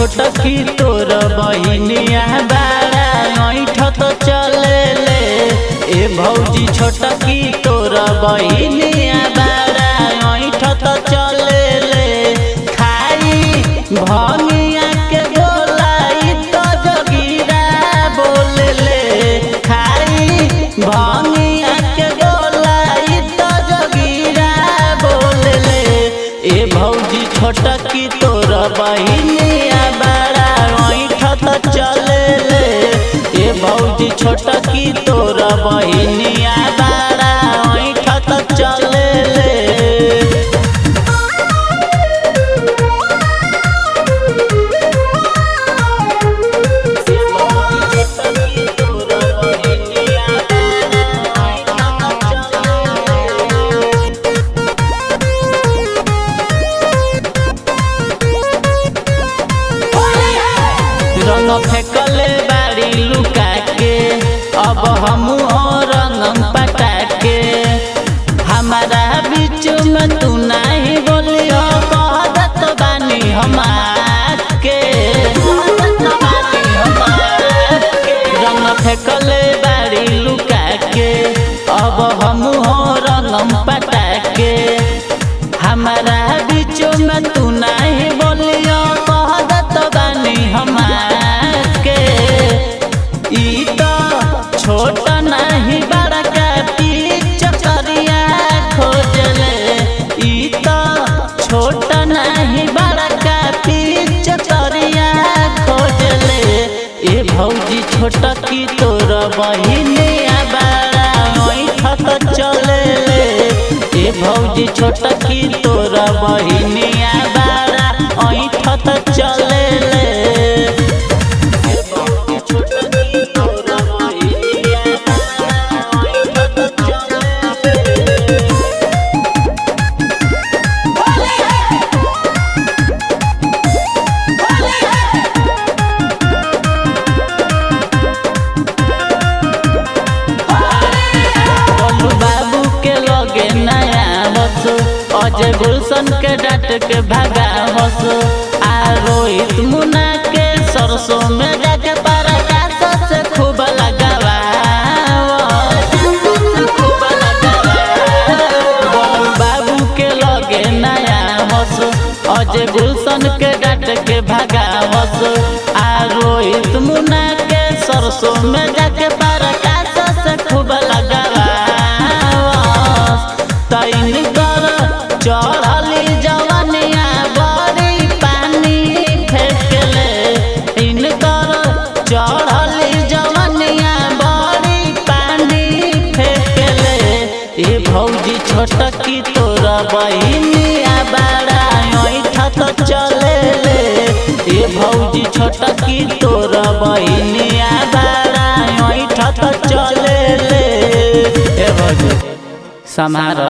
छोटकी तोर बहिनिया बाड़ा ऐठ तो चले ले। ए भौजी छोटकी तोर बहिनिया बाड़ा ऐठ तो चले ले। खाई भंगिया के गोलाई तो जगीरा बोले ले। खाई भंगिया के गोलाई तो जगीरा बोले ले। ए भौजी छोटकी तोर बहिनिया बाड़ा ऐठ तो चले ले। ए भौजी छोटकी तोर बहिनिया बाड़ा ऐठ तो चले ले। रंग फेंकले बाड़ी लुका के अब हमू रंग पटाके। हमारा बीच में तू नहीं बोलियो कहत बानी हमारे। रंग फेंकले बाड़ी लुका के अब हमू रंग पटाके। हमारा बीच में तू नहीं बोलियो कहत बानी हमारे। ई तो छोट नहीं बड़ा का पीछ करिया खोजले। ई तो छोट नहीं बड़ा का पीछ करिया खोजले। ए भौजी छोटकी तोर बहिनिया बाड़ा ऐठ तो चले ले। ए भौजी छोटकी तोर बहिनिया बाड़ा ऐठ तो चले ले। अजय गुलशन के डांट के भागा हस। आ रोहित मुन्ना के सरसों में जाके पराकाश से खूब लगावा। बाबू के लगे नया हस। अजय गुलशन के डांट के भागा हस। आ रोहित मुन्ना के सरसों में जाके पराकाश से खूब लगावा। तैन कर चढ़ली जवनिया बड़ी पानी फेंकले। इनकर चढ़ली जवनिया बड़ी पानी फेंकले। ए भौजी छोटकी तोर बहिनिया बाड़ा ऐठ तो चले ले। ए भौजी छोटकी तोर बहिनिया बाड़ा ऐठ तो चले ले। ए भौजी समारोह